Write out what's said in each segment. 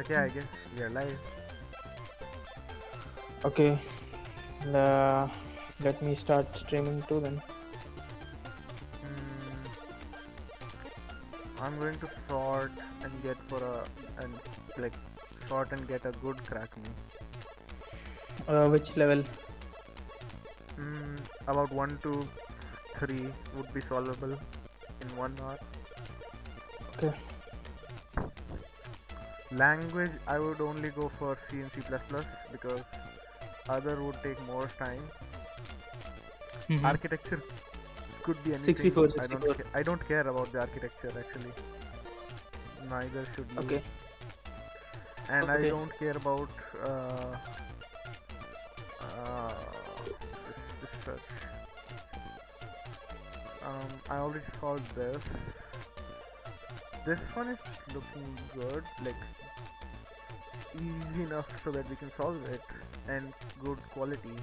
Okay, I guess we are live. Okay, uh, let me start streaming too then. Hmm, I'm going to sort and get for a and like sort and get a good crack me. Which level? About 1 to 3 would be solvable in 1 hour. Okay, Language, I would only go for C and C++ because other would take more time. mm-hmm. Architecture could be anything. 64, I don't 64. I don't care about the architecture actually. Neither should you. Okay, And I okay, don't care about uh, this search. I already solved this. This one is looking good, like easy enough so that we can solve it and good quality.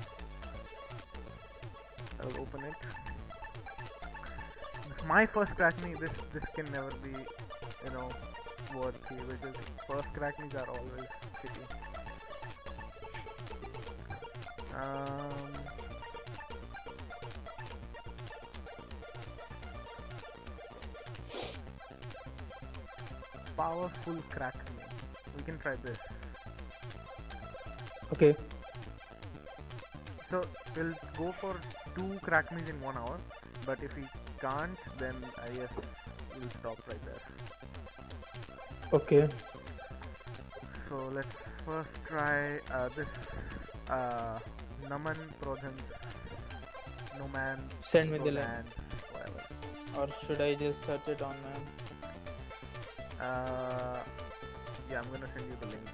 I'll open it. This is my first crack me. This can never be, worthy because first crack me's are always shitty. Um, Powerful crack me. We can try this. okay, So we'll go for 2 crack me's in 1 hour. But if we can't, then I guess we'll stop right there. okay. So let's first try this uh, Naman Prodhan's No Man Send me No the link. Land, whatever. Or should I just search it online? Uh, yeah, I'm gonna send you the link.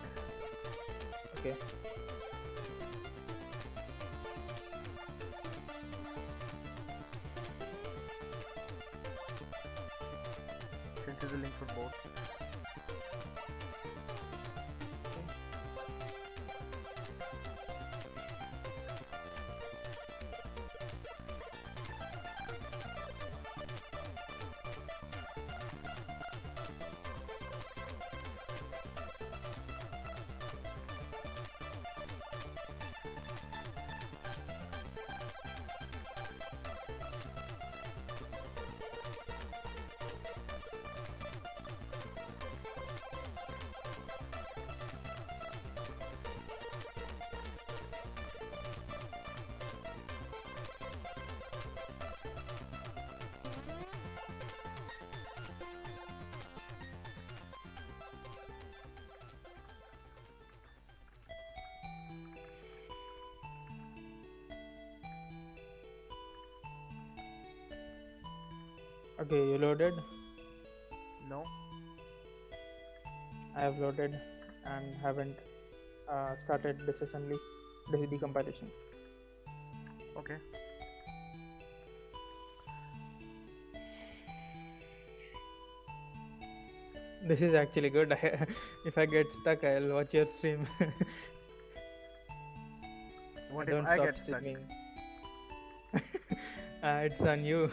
Okay, Send you the link for both. okay, you loaded? No? I have loaded and haven't started disassembly, decompilation. Okay. This is actually good. If I get stuck, I'll watch your stream. What if Don't I stop get stuck? streaming. It's on you.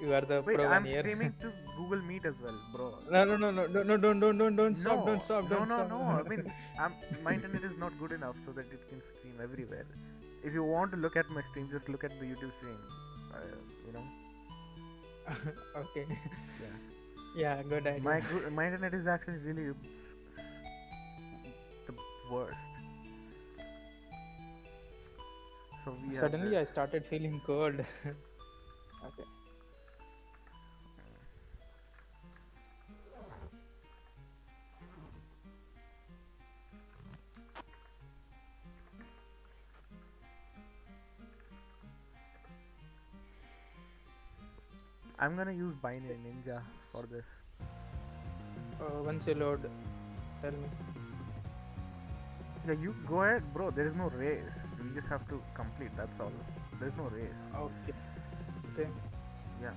You are the Wait, pro one I'm here. streaming to Google Meet as well, bro. No, no, no, no, no, no, don't stop, don't No, stop, no, don't no, stop. no. I mean, my internet is not good enough so that it can stream everywhere. If you want to look at my stream, just look at the YouTube stream. Uh, you know, Okay. yeah. Yeah, good idea. My internet is actually really the worst. So we have this. Suddenly I started feeling cold. Okay. I'm gonna use Binary Ninja for this. Once you load, tell me. Yeah, you go ahead, bro. There is no race. We just have to complete. That's all. There's no race. Okay. Okay. Yeah.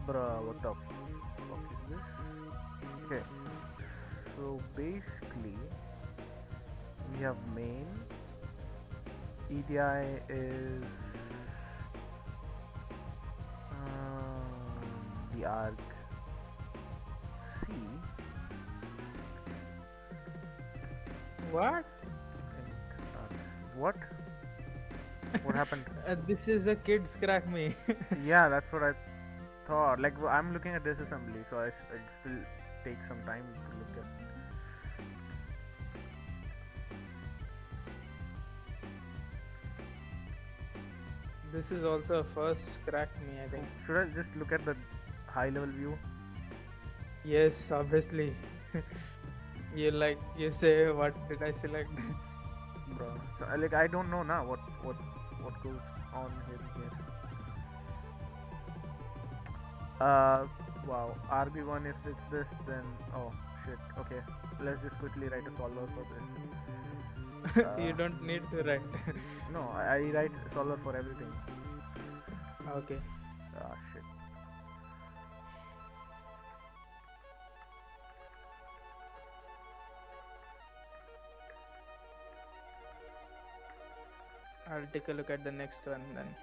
Bruh, what the fuck is this? Okay, so basically we have main. EDI is the arc C. What? What? What happened? This is a kid's crack me. Yeah, that's what I thought. Like I'm looking at this assembly, so it still takes some time to look at. This is also a first crack me, I think. Should I just look at the high level view? Yes, obviously. You say, what did I select? Bro, so, like I don't know now what goes on here. Wow. RB1, if it's this, then oh shit. Okay, let's just quickly write a solver for this. You don't need to write. No, I write solver for everything. Okay. Ah shit. I'll take a look at the next one then.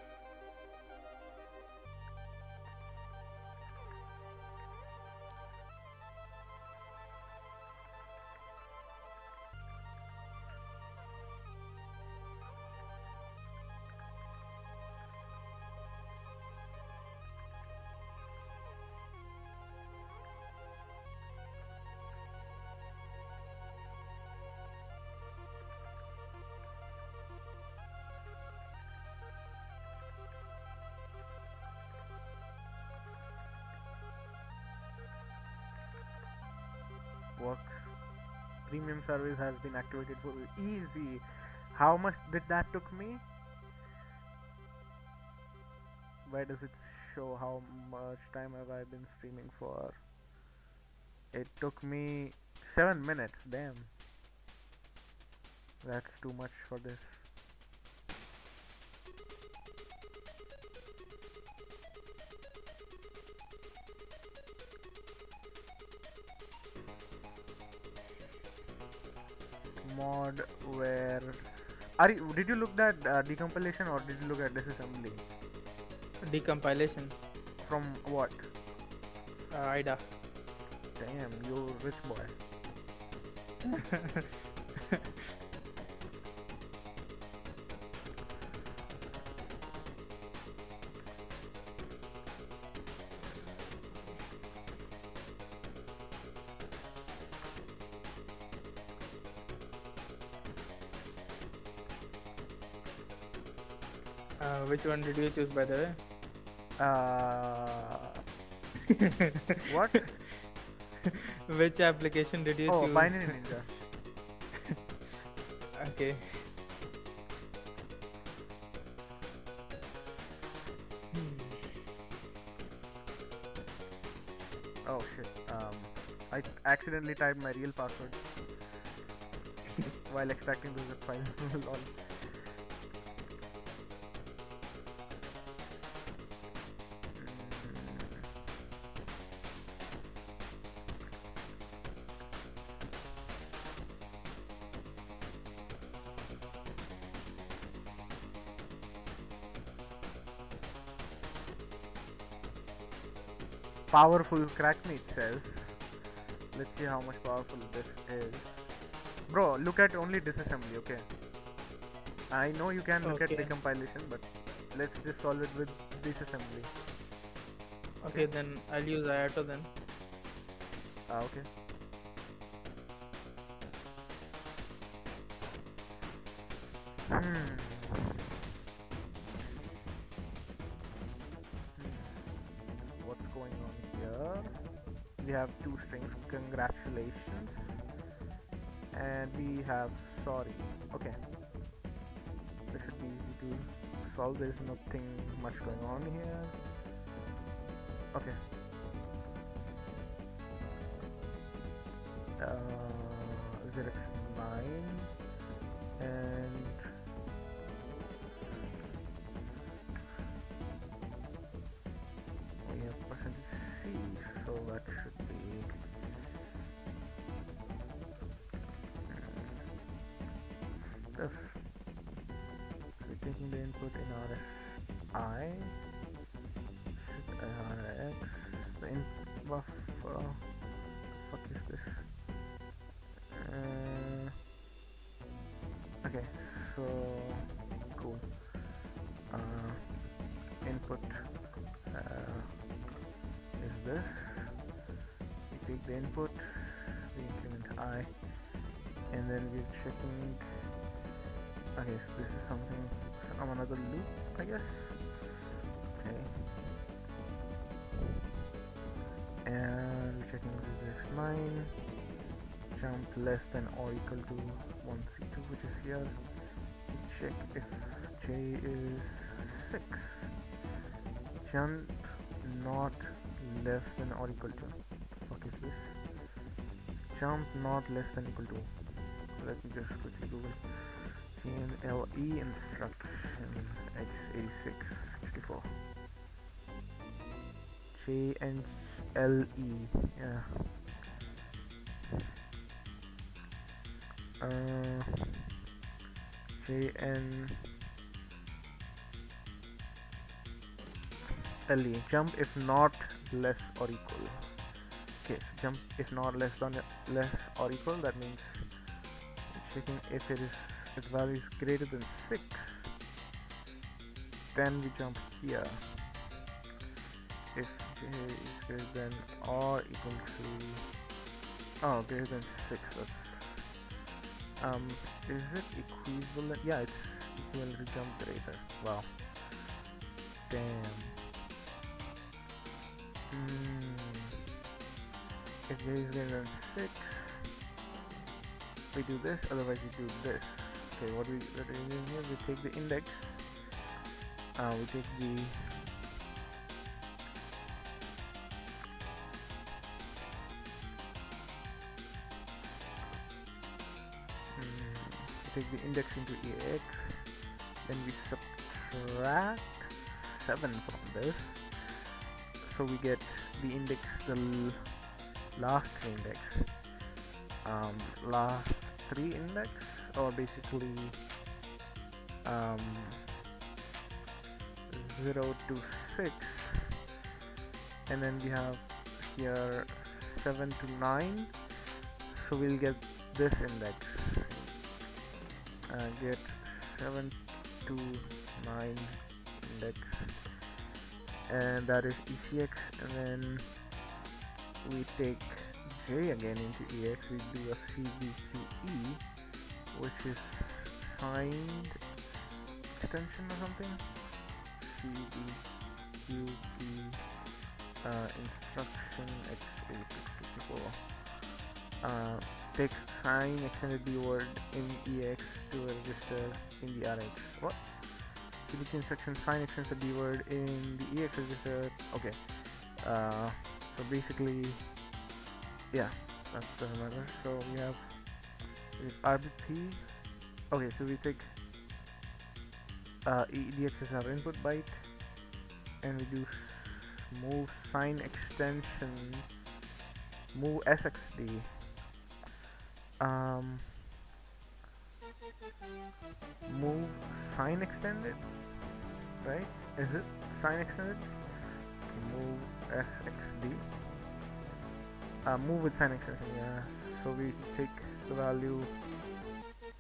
Works. Premium service has been activated for easy. How much did that took me? Where does it show how much time have I been streaming for? It took me 7 minutes. Damn, that's too much for this. Mod where did you look at decompilation or did you look at disassembly? Decompilation. From what? IDA. Damn, you rich boy. Which one did you choose, by the way? What? Which application did you choose? Binary Ninja. Okay. Oh shit. I accidentally typed my real password while extracting the zip file. Lol. Powerful crackmeat says. Let's see how much powerful this is. Bro, look at only disassembly, okay? I know you can look at decompilation, but let's just solve it with disassembly. Okay, then I'll use IATO then. Okay. What's going on here? We have two strings, congratulations, and we have sorry. Okay, this should be easy to solve. There's nothing much going on here. Okay. ZX9 and we have percentage checking the input in RSI. RX. The input buffer. Fuck is this? Okay, so cool. Input is this. We take the input, we increment I, and then we're checking. Okay, so this is something. I'm another loop, I guess. Okay. And we're checking this is 9. Jump less than or equal to 1c2, which is here. We check if j is 6. Jump not less than or equal to. What the fuck is this? Jump not less than equal to. Let me just quickly Google. GNLE instruction x86 64. JNLE, yeah. JNLE, jump if not less or equal. Okay, so jump if not less or equal, that means checking if its value is greater than 6, then we jump here. If j is greater than or equal to greater than 6, that's is it equivalent? Yeah, it's equivalent to jump greater. Wow. Damn. If j is greater than 6, we do this, otherwise we do this. Okay, what we do here, we take the index, we take the index into EX, then we subtract 7 from this, so we get the index, the last index, last 3 index, or basically 0 to 6, and then we have here 7 to 9, so we'll get this index, get 7 to 9 index, and that is ECX, and then we take J again into EX, we do a CBCE, which is signed extension or something. CBQE instruction x8664 takes sign extended B word in EX to a register in the RX. What? CBQ instruction sign extends the B word in the EX register. Okay. So basically, yeah, that doesn't matter. So we have RBP. Okay, so we take EDX is our input byte, and we do move sign extension, move SXD. Move sign extended, right? Is it sign extended? Move SXD. Move with sign extension, yeah. So we take the value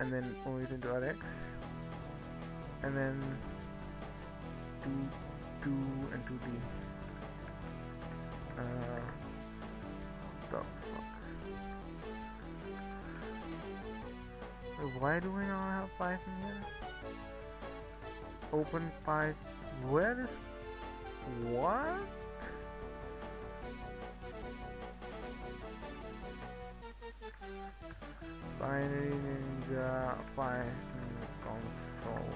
and then move it into RX, and then do 2 and 2D. The fuck? Why do we not have pipe in here? Open pipe. Where is what? Binary Ninja Python console.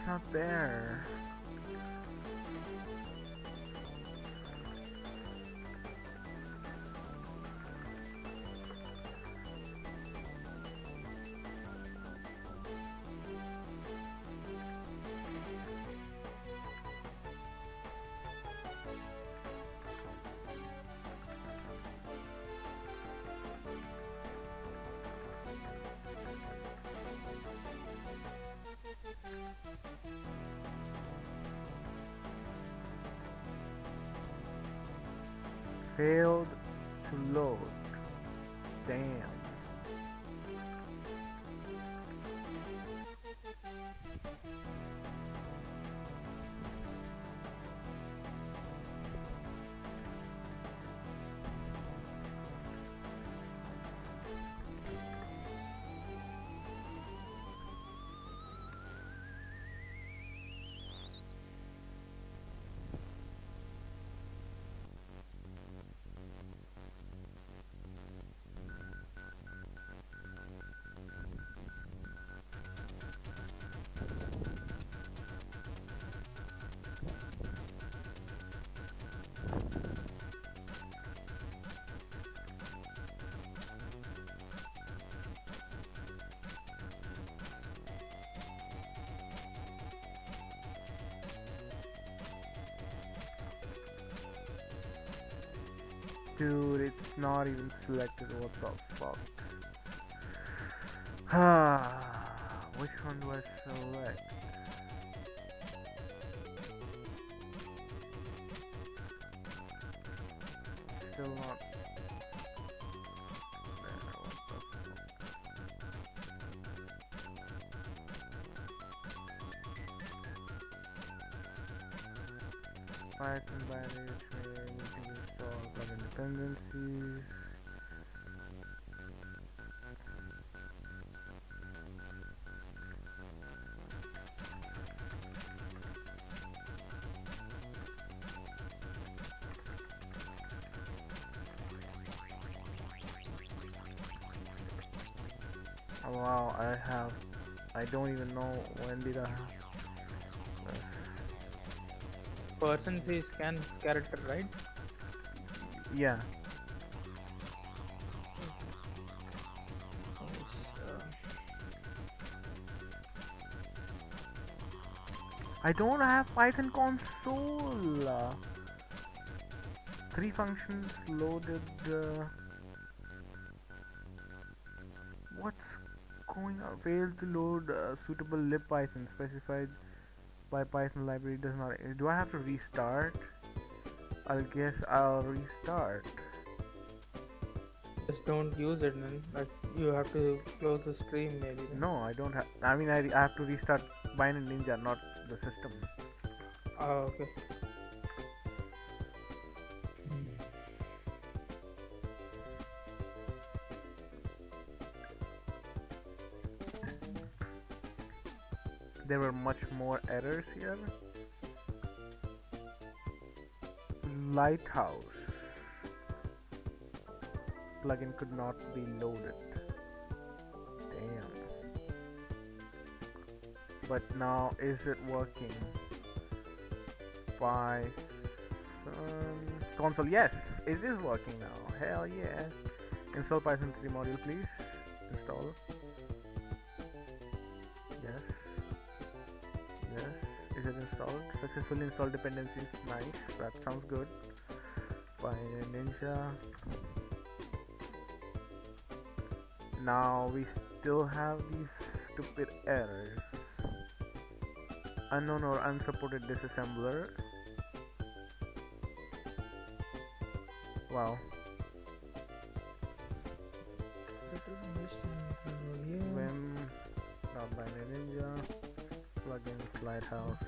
not there. Failed to load. Damn. Dude, it's not even selected. What the fuck? Which one do I select? Still not there. What the fuck? Python binary tree, we can install plugin dependencies. Oh, wow, I don't even know when did I have Percentage scans character, right? yeah. I don't have Python console. 3 functions loaded. What's going on? Failed to load suitable libpython specified by Python library does not. Do I have to restart? I'll guess I'll restart. Just don't use it, man. Like you have to close the stream, maybe. Then. No, I don't have. I mean, I have to restart Binary Ninja, not the system. Oh, okay. There were much more errors here. Lighthouse plugin could not be loaded. Damn. But now is it working? Python console, yes, it is working now. Hell yeah. Install Python 3 module, please. Install. Yes. Yes. Is it installed? Successfully installed dependencies. Nice. That sounds good. Binary Ninja. Now we still have these stupid errors. Unknown or unsupported disassembler. Wow. Binary Ninja, plugins, Lighthouse,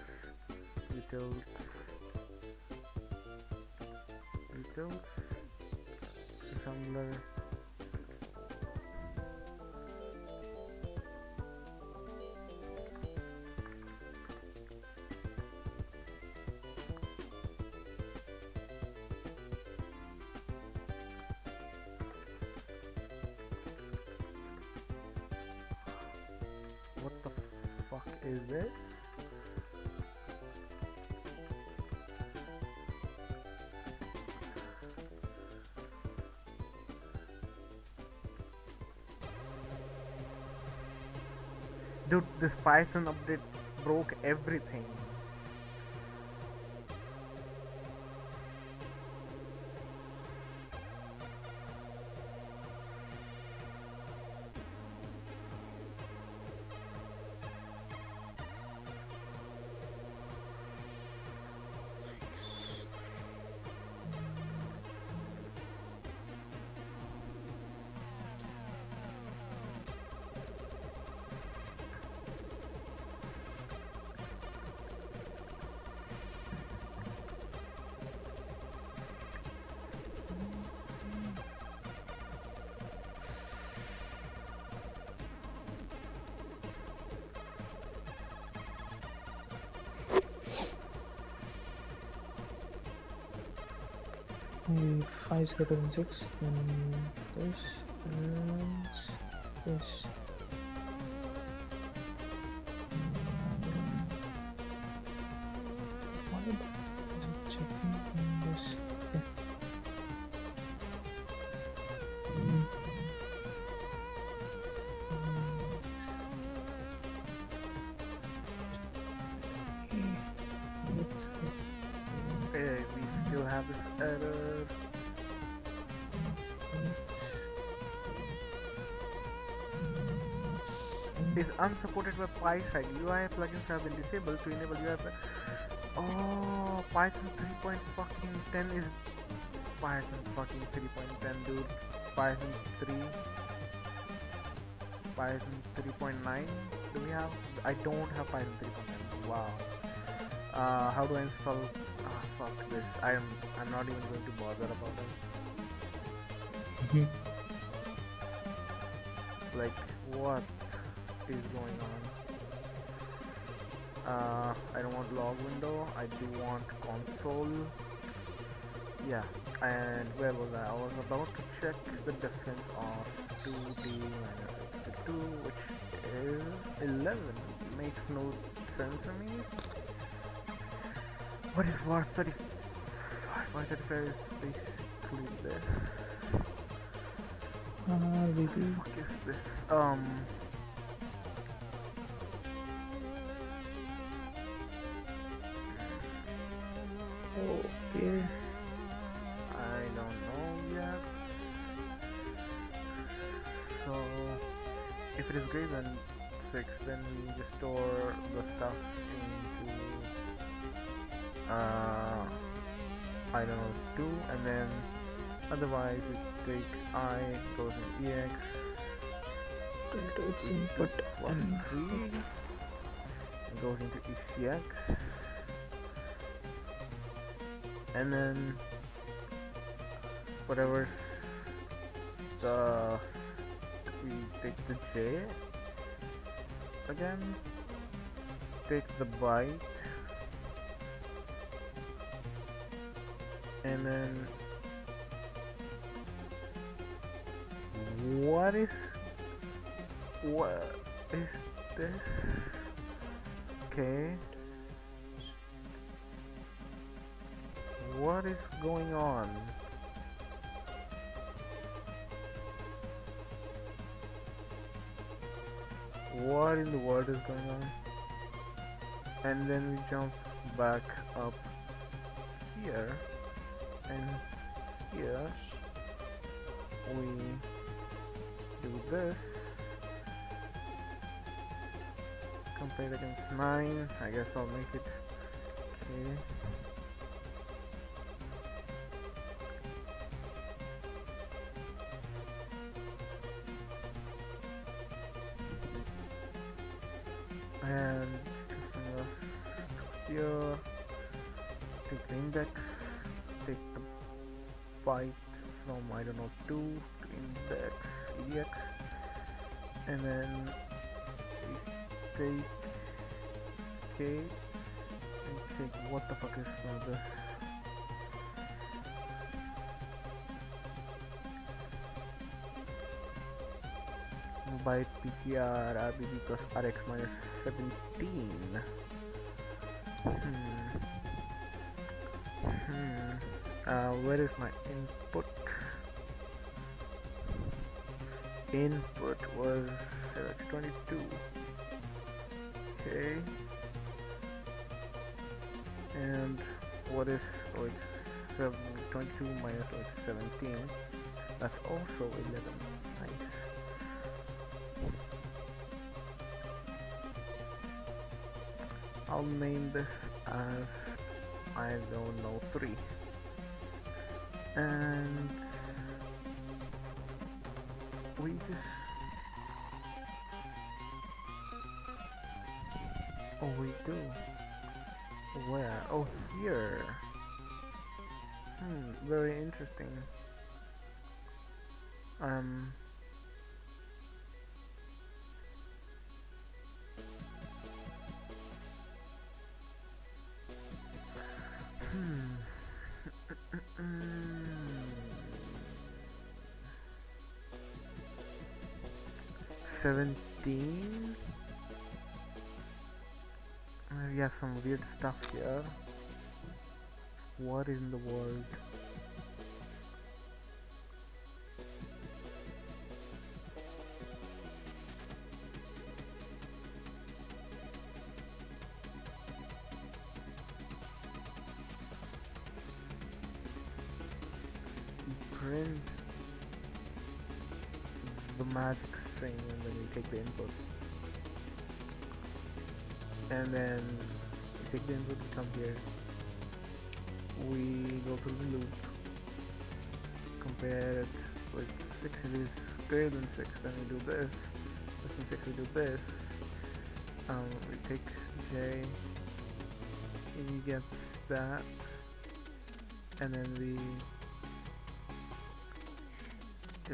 utils, assembler. What the fuck is this? Dude, this Python update broke everything. If 5 is greater than 6, then this and this. Why is it checking in this? Okay, we still have this error. Is unsupported by PySide. UI plugins have been disabled to enable UI. Oh, Python 3.10 is Python fucking 3.10, dude. Python 3, Python 3.9. Do we have? I don't have Python 3.9. Wow. How do I install? Ah, fuck this. I'm not even going to bother about it. Like, what is going on? I don't want log window. I do want console. Yeah, and where was I? I was about to check the difference of 2D minus 2, which is 11. Makes no sense to me. What is war 35? War 35 is basically this. What the fuck is this? Okay. I don't know yet. So, if it is greater than 6, then we just store the stuff into I don't know 2, and then otherwise it take I goes in EX Into its input plus and 3 and goes into ECX, and then whatever the we take the J again, take the byte, and then what is this? Okay, what is going on? What in the world is going on? And then we jump back up here, and here we do this. Compare against 9. I guess I'll make it okay. And here, take the index, take the byte from I don't know 2 to index EDX, and then we take K and take what the fuck is now this? Byte PTR RBB plus RX minus 17. Where is my input? Input was 22. Okay. And what is, oh, it's 7, 22 minus, oh, it's 17. That's also 11. Nice. I'll name this as, I don't know, 3. And we just, oh, we do. Where? Oh, here. Very interesting. Um, hmm. 17. We have some weird stuff here. What in the world? Print the magic string and then we take the input. And then we take the input, we come here. We go through the loop. Compare it with 6 if it is greater than 6, then we do this. Less than 6 we do this. We take J, we get that, and then we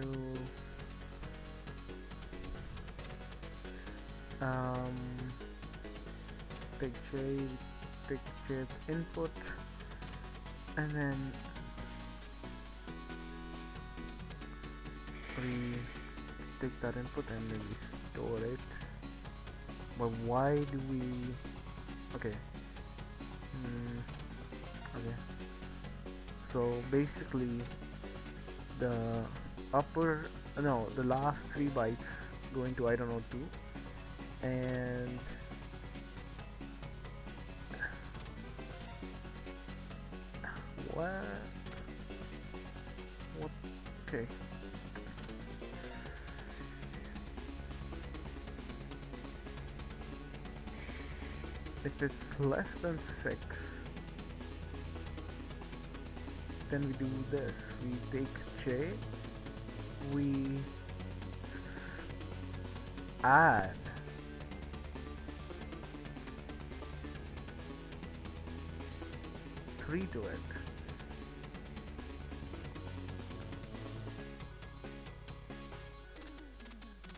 do take J, take J's input, and then we take that input and then we store it. But why do we? Okay. Okay. So basically, the the last 3 bytes go into, I don't know, 2, and what? Okay. If it's less than 6, then we do this. We take J, we add three to it.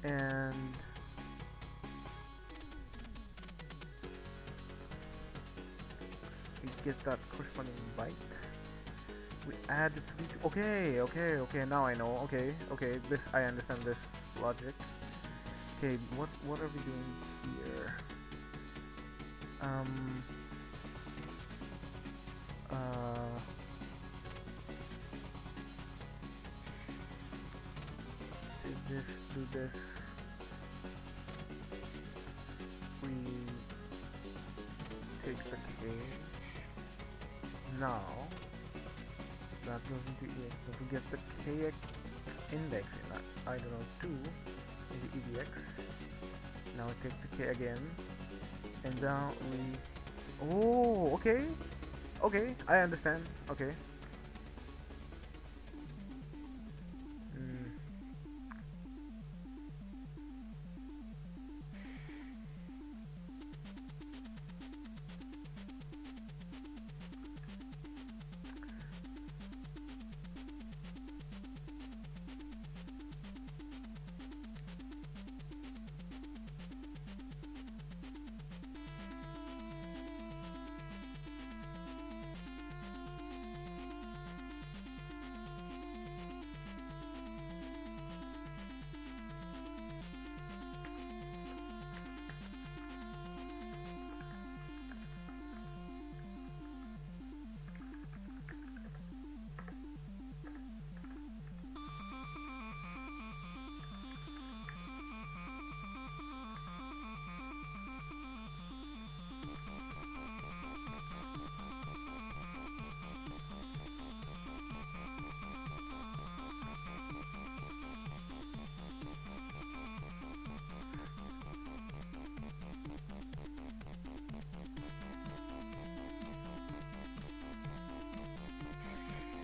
And we get that corresponding byte. We add 3 to, okay, now I know. Okay, this, I understand this logic. Okay, what are we doing here? Do this. We take the K. Now that goes into EX. So we get the KX index in that. I don't know, 2 into EDX. Now we take the K again, and now we. Oh, okay, I understand. Okay.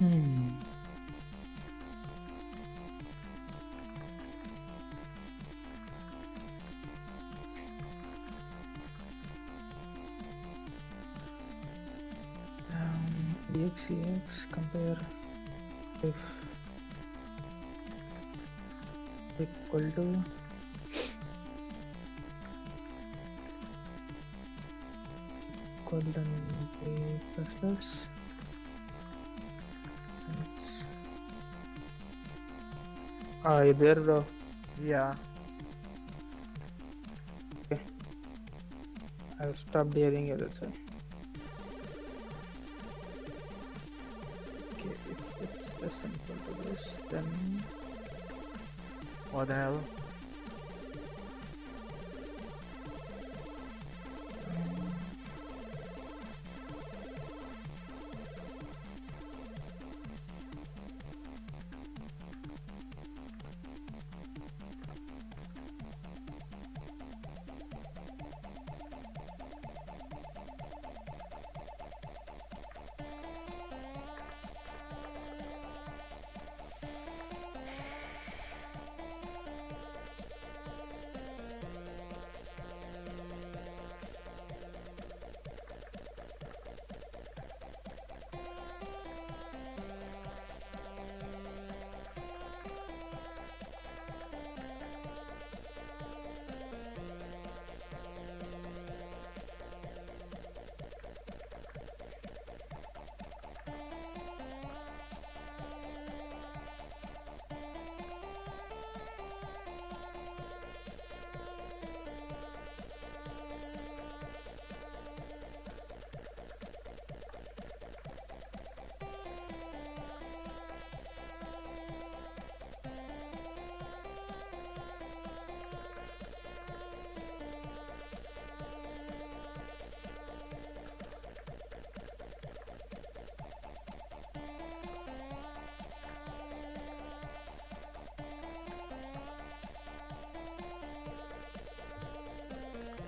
Hmm. EX compare if equal to equal then a plus plus. You there, bro? Yeah. Okay. I've stopped hearing you. That's why. Okay, if it's less than equal to this, then What the hell?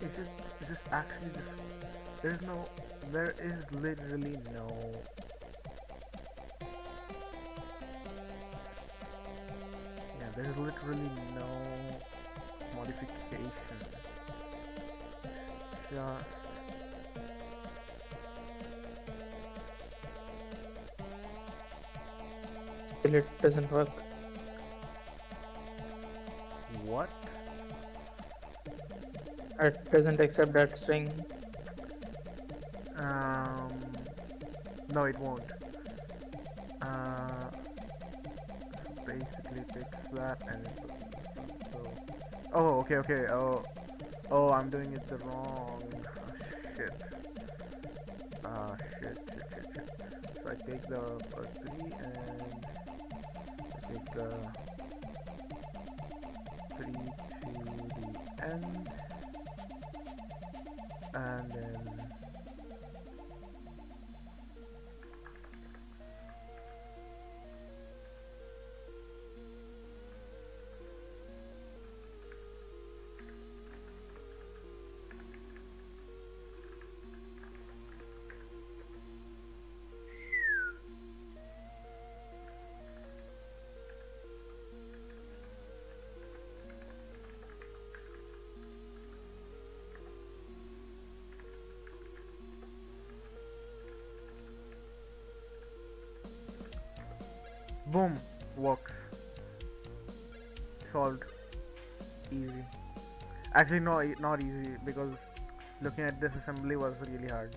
It's just actually just there's no there is literally no yeah there's literally no modification. Just still it doesn't work. what? It doesn't accept that string. Um, no, it won't. Basically fix that and it will, so. Oh, okay. Oh, I'm doing it the wrong. Shit. Shit. So I take the first three and I take the three to the end, and then boom, works. Solved. Easy. Actually, no, not easy because looking at this assembly was really hard.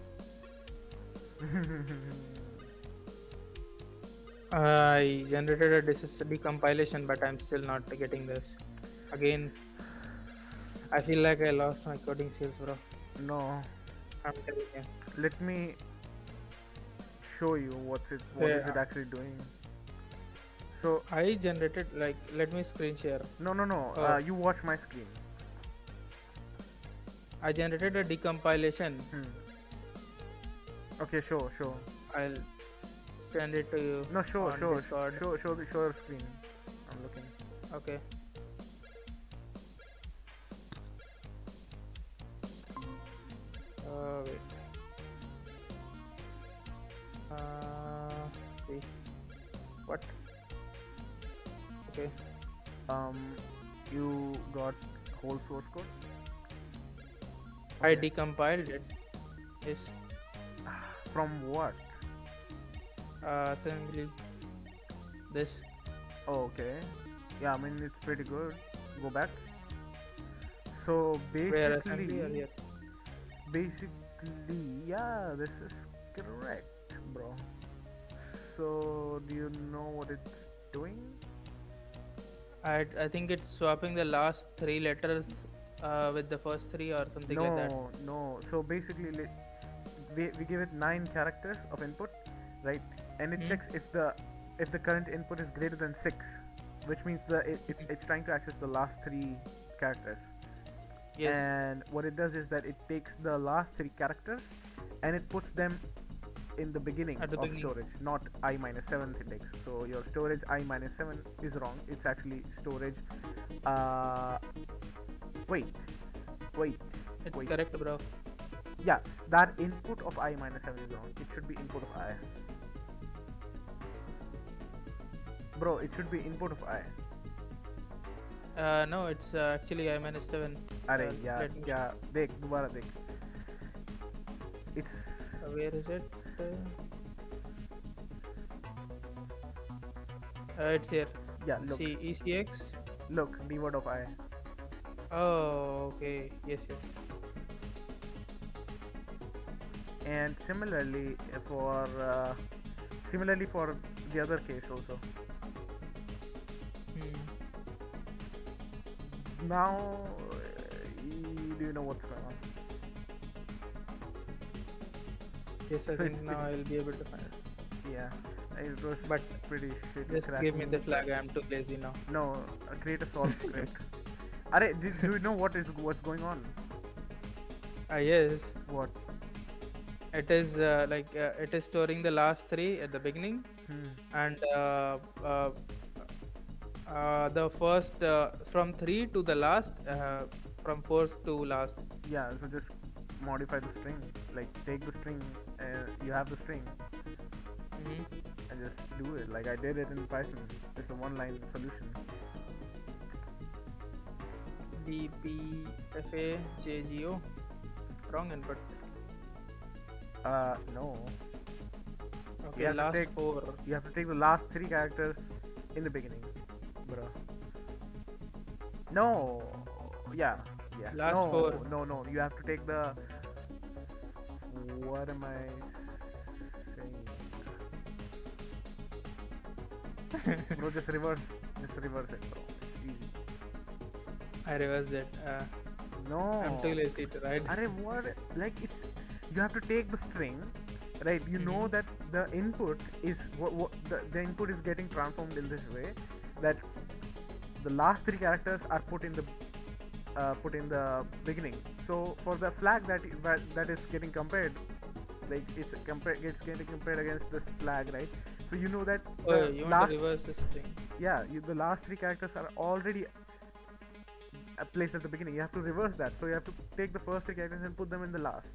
I generated a decompilation, but I'm still not getting this. Again, I feel like I lost my coding skills, bro. No, I'm telling you. let me show you what is Yeah, it actually doing. So I generated like let me screen share. no. Oh, You watch my screen. I generated a decompilation. Hmm. Okay, show. I'll send it to you No, show, on show, Discord. show your screen. I'm looking. Okay. Wait. See. What? Okay. Um, you got whole source code. I Okay. decompiled it. Yes. From what? Assembly. This. Oh, okay. Yeah, I mean it's pretty good. Go back. So Where assembly or basically, here? yeah, this is correct, bro. So do you know what it's doing? I think it's swapping the last three letters with the first three or something like that. No, no. So basically, we give it 9 characters of input, right? And it Hmm? checks if the current input is greater than 6, which means it's trying to access the last 3 characters. Yes. And what it does is that it takes the last 3 characters and it puts them in the beginning At the of beginning. storage, not I minus 7 it takes. So your storage I minus 7 is wrong. It's actually storage. Uh, wait, wait, It's wait. correct, bro. Yeah, that input of I minus 7 is wrong. It should be input of I. Bro, it should be input of I. No, it's actually I minus 7. अरे यार Let me क्या देख दोबारा देख. It's where is it? It's here. yeah. Look, See, ECX. look. D word of I. Oh, okay. Yes, yes. And similarly for the other case also. Hmm. Now, do you know what's going on? Yes, I So think now I'll be able to find it. yeah, it was But pretty shitty just give me cracking. the flag. I'm too lazy now. No, create a solve script. Are do you know what's going on? Yes. What? It is it is storing the last three at the beginning, Hmm. and the first from three to the last, from fourth to last. Yeah, so just modify the string. Like take the string, you have the string, Hmm. and just do it. Like I did it in Python. It's a one-line solution. DPFAJGO. Wrong input. No. Okay, have to last take- four. You have to take the last 3 characters in the beginning, bro. No. Yeah. Yeah. Last no. four. No. You have to take the. What am I saying? Bro, just reverse it, bro. It's easy. I reversed it. No. I'm too lazy to write. Arey, what? Like it's. You have to take the string, right? You know Mhm. that the input is what the input is getting transformed in this way that the last 3 characters are put in the beginning. So for the flag that is getting compared, like it's getting compared against this flag, right? So you know that Oh, the you want last to reverse this thing? the last 3 characters are already placed at the beginning. You have to reverse that. So you have to take the first 3 characters and put them in the last.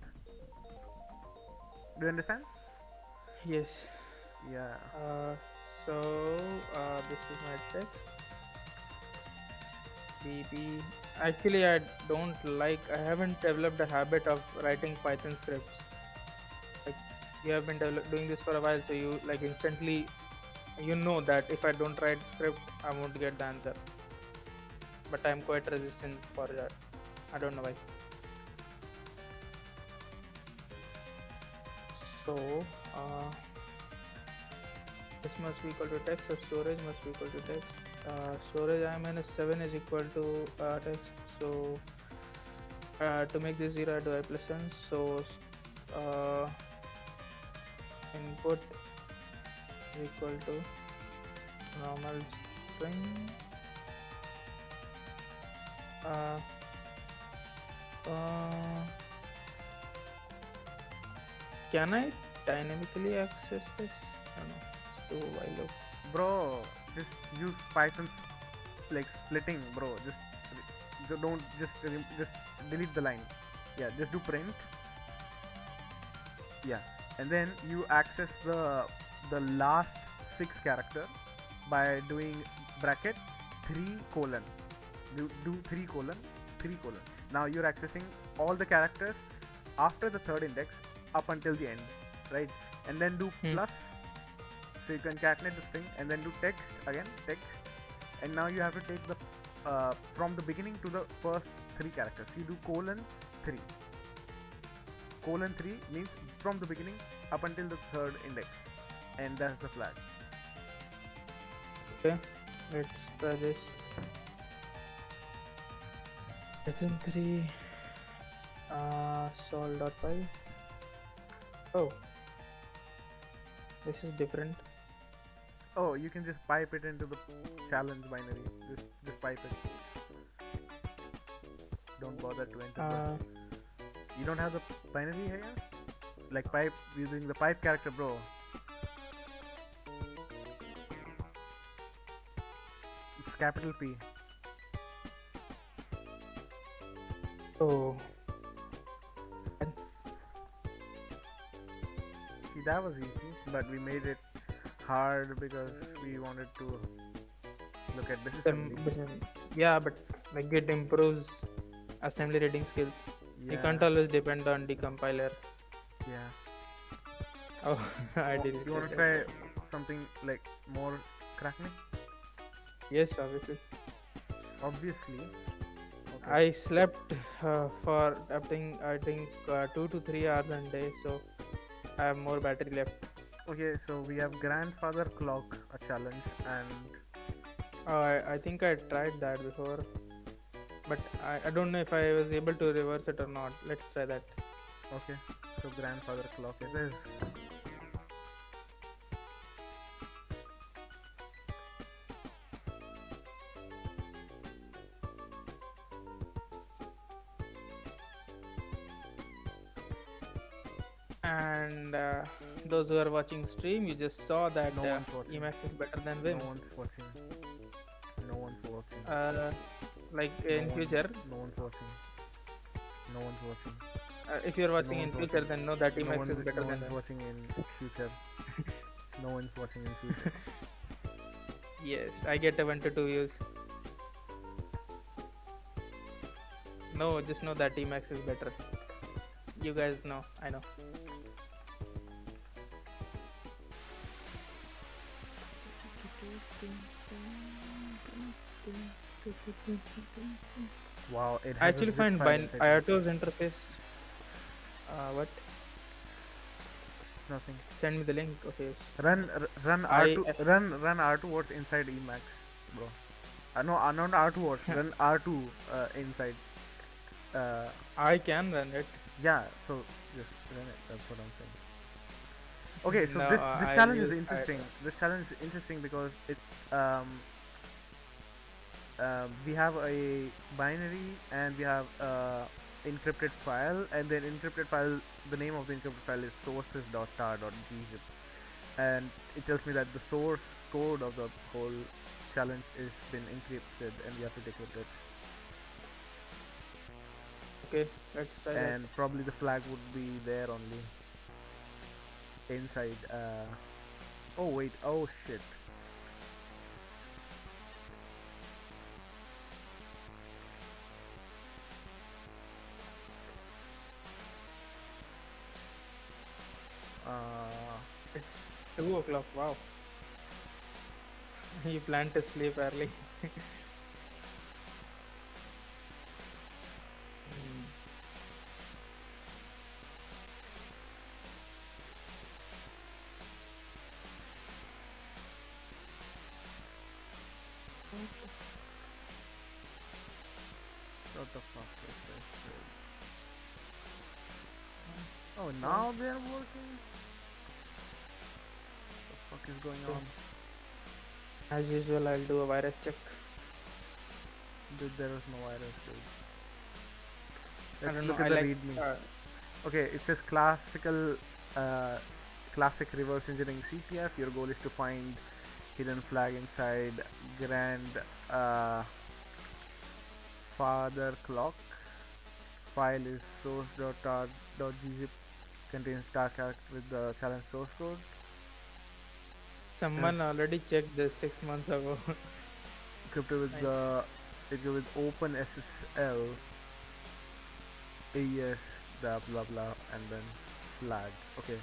Do you understand? Yes. Yeah. So this is my text. BB. Actually, I don't like. I haven't developed a habit of writing Python scripts. Like you have been doing this for a while, so you like instantly, you know that if I don't write script, I won't get the answer. But I'm quite resistant for that. I don't know why. So this must be equal to text, so storage must be equal to text. Storage I minus 7 is equal to text. So to make this 0, I do I plus n. So input is equal to normal string. Can I dynamically access this? I don't know. Let's do while loop. Bro, just use Python like splitting, bro. Don't just delete the line. Yeah, just do print. Yeah, and then you access the last 6 character by doing bracket 3 colon. Do 3 colon 3 colon. Now you're accessing all the characters after the third index up until the end, right? And then do Hmm. plus, so you concatenate the string, and then do text again, text, and now you have to take the from the beginning to the first three characters. You do colon 3. Colon 3 means from the beginning up until the third index, and that's the flag. Okay, let's try this. Python 3 sol.py. Oh, this is different. Oh, you can just pipe it into the challenge binary. Just pipe it. Don't bother to enter the. Uh, You don't have the binary here? Like pipe using the pipe character, bro. It's capital P. oh, See, that was easy, but we made it hard because we wanted to look at disassembly. yeah, but like it improves assembly reading skills. You can't Yeah, always depend on the compiler. yeah. Oh, I did You want it. to try something like more crackme? Yes, obviously. Obviously. Okay. I slept for I think 2 to 3 hours a day, so I have more battery left. Okay, so we have grandfather clock, a challenge, and I think I tried that before, but I don't know if I was able to reverse it or not. Let's try that. okay, so grandfather clock it is. And those who are watching stream, you just saw that No one's watching. Emacs is better than No Vim. one's watching. No one's watching. Uh, like No in one. future, No one's watching. No one's watching. if you're No watching in one's future, watching. then know that No Emacs one's. is better No than one's Vim. watching in future. No one's watching in future. Yes, I get a 1 to 2 views. No, just know that Emacs is better. You guys know, I know. Wow, it I has a actually zip find file inside it. IOTO's interface. What? Nothing. Send me the link. Okay. Yes. Run I R2 run R2 what's inside Emacs, bro. No, not R2 what's run R2 inside. Uh, I can run it. yeah. So just run it. That's what I'm saying. Okay, so No, this I'll challenge is use interesting. IOTO. This challenge is interesting because it um we have a binary and we have encrypted file, and then encrypted file, the name of the encrypted file is sources.tar.gzip, and it tells me that the source code of the whole challenge is been encrypted and we have to decrypt it, Okay, let's try that. and probably the flag would be there only inside. Oh wait, oh shit. uh It's 2 o'clock. Wow. You plan to sleep early. mm, what the fuck is this shit? Oh, now they're working. What the fuck is going Okay. on? As usual, I'll do a virus check. Dude, there was no virus, dude. I Let's don't know. look I at the like. readme. Okay, it says uh, classic reverse engineering CTF. Your goal is to find hidden flag inside grand uh, father clock. File is source.tar.gzip, contains star character with the challenge source code. Yes, Someone already checked this 6 months ago. encrypted with Nice. it goes with open SSL AES blah blah blah and then flag. Okay,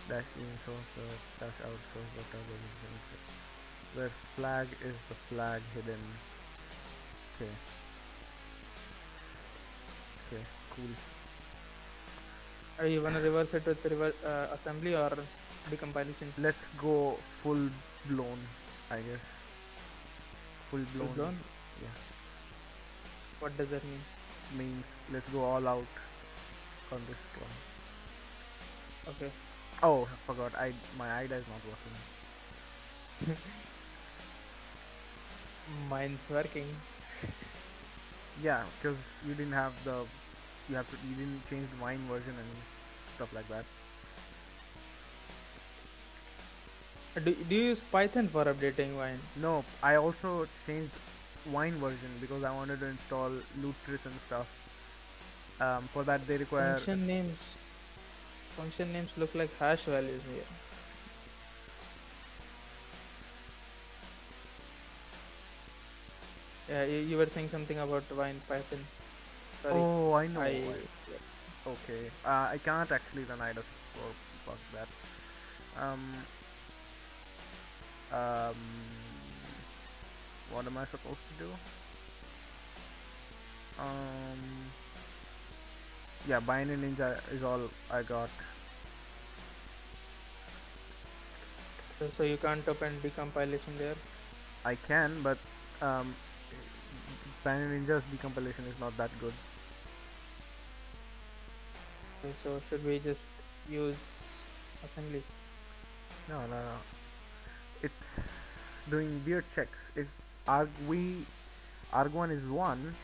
dash in source dash out source whatever where flag is the flag hidden. Okay, okay, cool. Are you wanna reverse it with reverse assembly or decompilation? Let's go full blown, I guess. Full Full blown, blown? yeah. What does that mean? Means let's go all out on this one. Okay. Oh, I forgot. My IDA is not working. Mine's working. Yeah, because you didn't have the you didn't change the wine version and stuff like that. Do you use Python for updating Wine? No, I also changed wine version because I wanted to install Lutris and stuff. For that they require Function names. Function names look like hash values here. Yeah, you were saying something about Wine Python. Sorry. oh, I know. I Okay. I can't actually run IDA for fuck that. Um, um, what am I supposed to do? Um, yeah, Binary Ninja is all I got. so you can't open decompilation there. I can, but um, Binary Ninja's decompilation is not that good. Okay, so should we just use assembly? No, no, no. It's doing weird checks. If arg we arg1 is 1,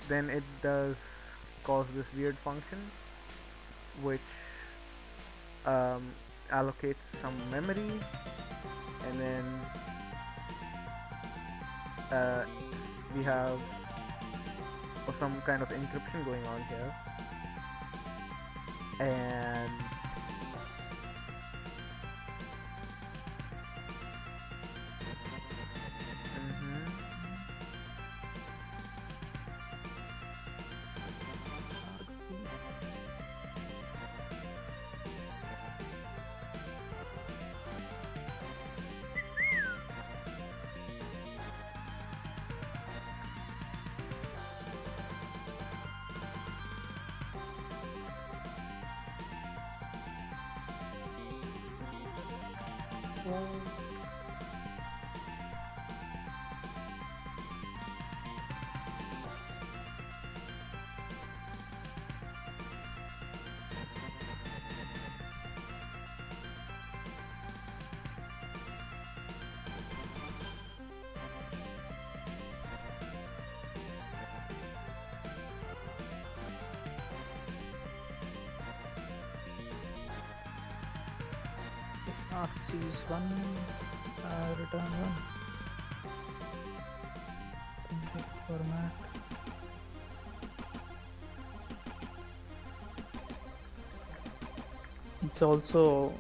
then it does cause this weird function which um, allocates some memory and then uh, we have some kind of encryption going on here and If not, choose one. Return one. Config format. It's also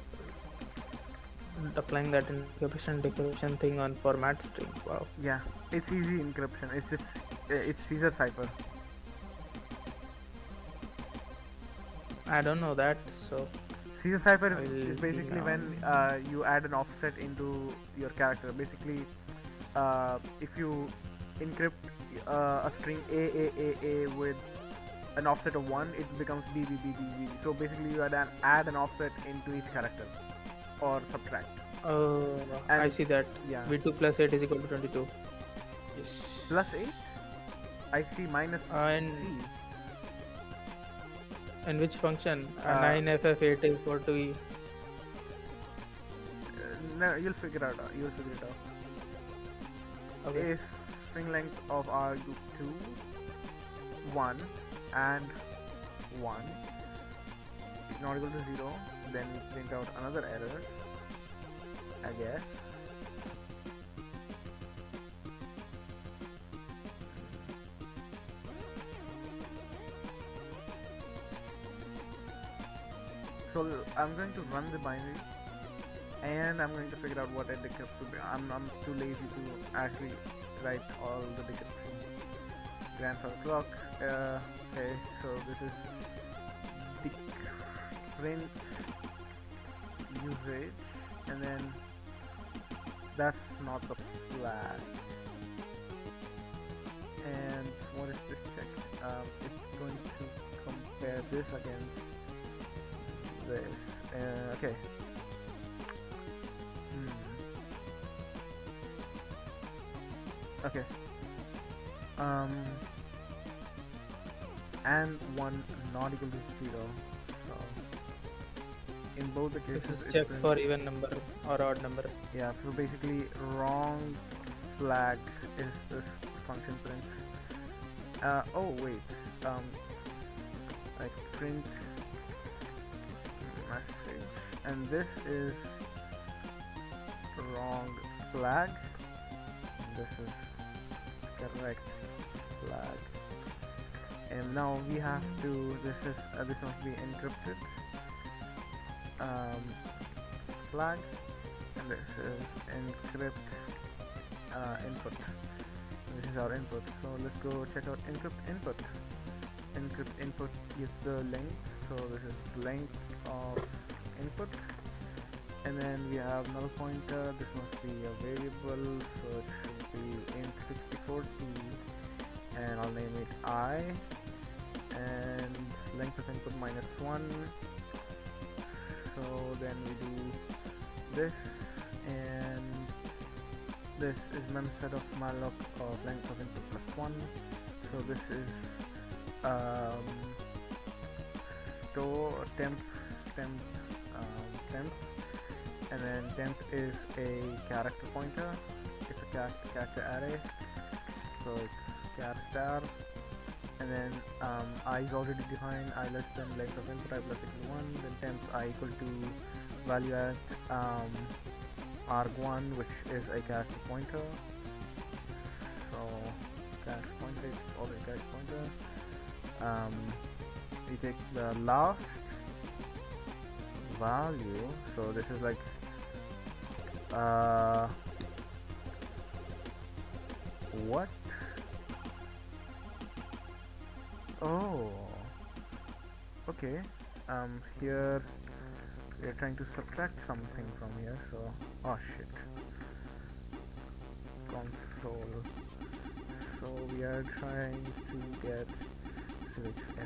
applying that encryption decryption thing on format string. Wow. yeah, it's easy encryption. It's just it's Caesar cipher. I don't know that, so Caesar cipher I will is basically now. when you add an offset into your character. Basically, if you encrypt a string A with an offset of 1, it becomes B. So basically, you add an offset into each character or subtract. Oh, I And see that. yeah, V2 plus 8 is equal to 22. Yes. plus 8. I see minus And C. and which function? Uh, 9ff8 is equal to E. No, you'll figure it out. You'll figure it out. Okay. If string length of arg2 1 and 1 is not equal to 0, then print out another error, I guess. So I'm going to run the binary and I'm going to figure out what a decrypt would be. I'm too lazy to actually write all the decryption. Grandfather clock. Okay, so this is different usage, and then that's not the flag. And what is this check? It's going to compare this against this. Okay. Okay. Um, and one not equal to 0. So in both the This cases, is it check prints. for even number or odd number. Yeah. So basically, wrong flag is this function prints. Oh wait. Like print message, and this is wrong flag. This is correct flag. And now we have to. This must be encrypted flag, and this is encrypt input. This is our input. So let's go check out encrypt input. Encrypt input gives the length. So this is length of input, and then we have null pointer. This must be a variable, so it should be int64t, and I'll name it I, and length of input -1. So then we do this, and this is memset of malloc of length of input +1. So this is store temp, and then temp is a character pointer. It's a character array, so it's char star, and then I is already defined. I less than length of input I plus equal 1. Then temp I equal to value at arg1, which is a character pointer. So character pointer is already character pointer. We take the last value, so this is like what? Oh, okay. Here we are trying to subtract something from here, so oh shit, console. So we are trying to get select fe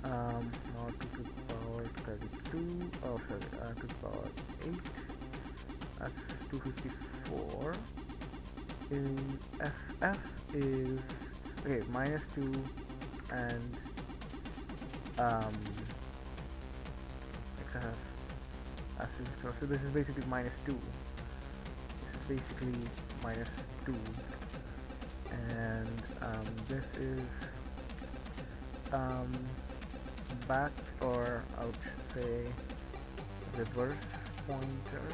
not 2 to the power 32, oh sorry, 2 to the power 8, that's 254. In ff is okay, -2 and xff. So this is basically -2. This is basically -2, and this is back, or I would say reverse pointer,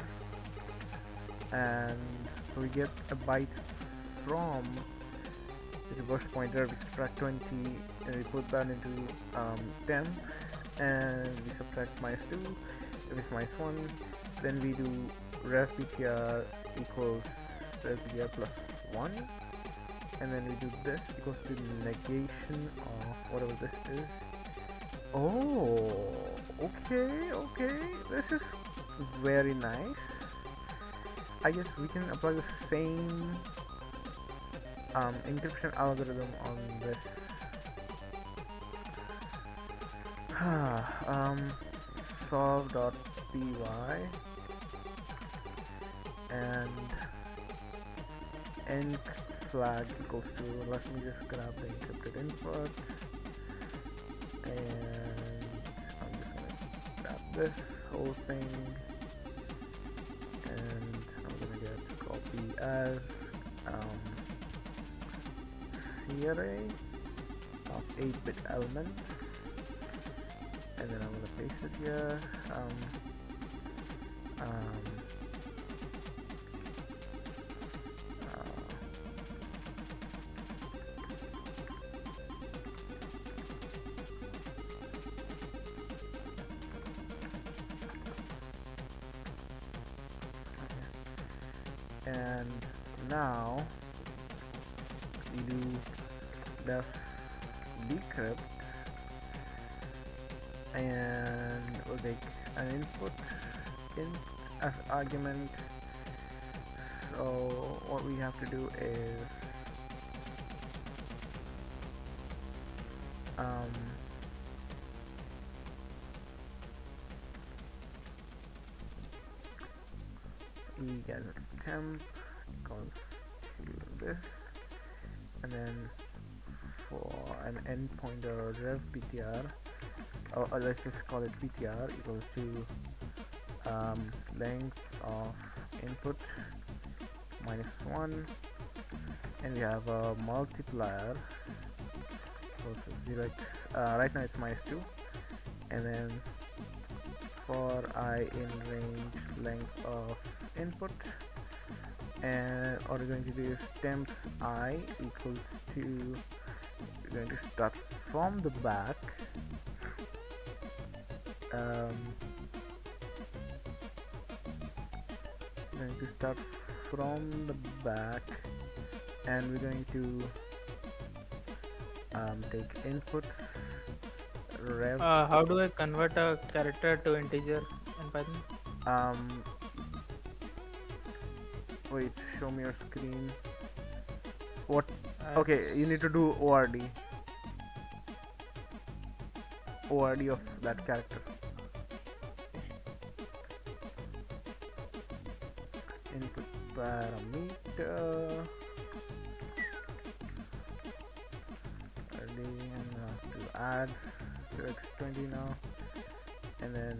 and so we get a byte from the reverse pointer. We subtract 20 and we put that into temp, and we subtract -2. If it's -1, then we do ref btr equals ref btr +1, and then we do this equals to negation of whatever this is. Oh, okay, this is very nice. I guess we can apply the same encryption algorithm on this. Solve.py, and enc flag equals to, let me just grab the encrypted input, and I'm just gonna grab this whole thing, and I'm gonna get copy as C array of 8-bit elements, and then I'm gonna paste it here. and now we do def decrypt, and we'll take an input int as argument. So what we have to do is um, we get a temp equals to this, and then for an endpointer rev ptr, or let's just call it ptr equals to length of input -1, and we have a multiplier equals to 0x. Right now it's -2, and then for I in range length of input, and what we're going to do is temps I equals to, we're going to start from the back, um, we're going to start from the back, and we're going to take inputs rev. How do I convert a character to integer in Python? um Wait, show me your screen. What? Okay, you need to do ord of that character. Input parameter, ready, and have to add to x20 now, and then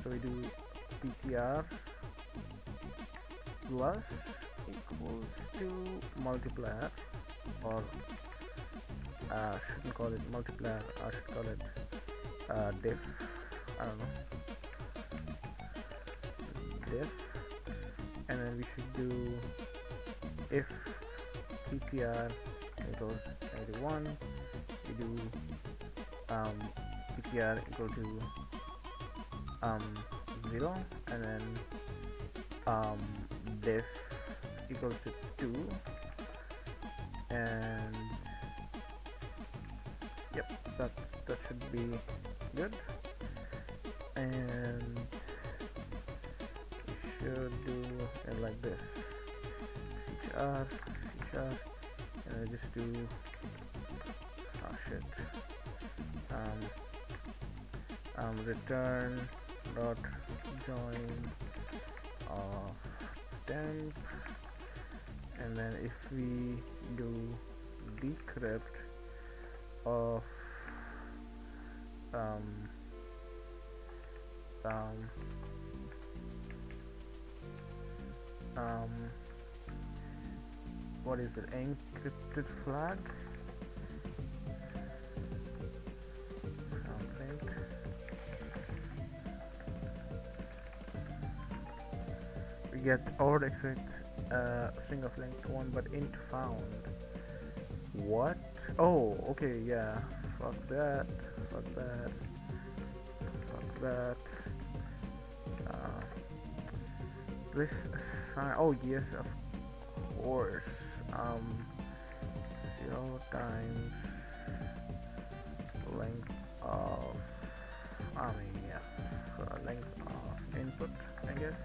so we do ptr plus equals to multiplier, or shouldn't call it multiplier, I should call it diff, I don't know, diff, and then we should do if ptr equals 91, we do ptr equal to 0, and then diff equals to 2, and yep, that should be good, and we should do it like this: chr, and I just do, oh shit, return dot join of temp, and then if we do decrypt of what is it, encrypted flag, print, we get odd exit string of length 1 but int found. What? Oh, okay, yeah, fuck that, uh, this sign, oh yes, of course, 0 times length of, I mean, yeah, length of input, I guess.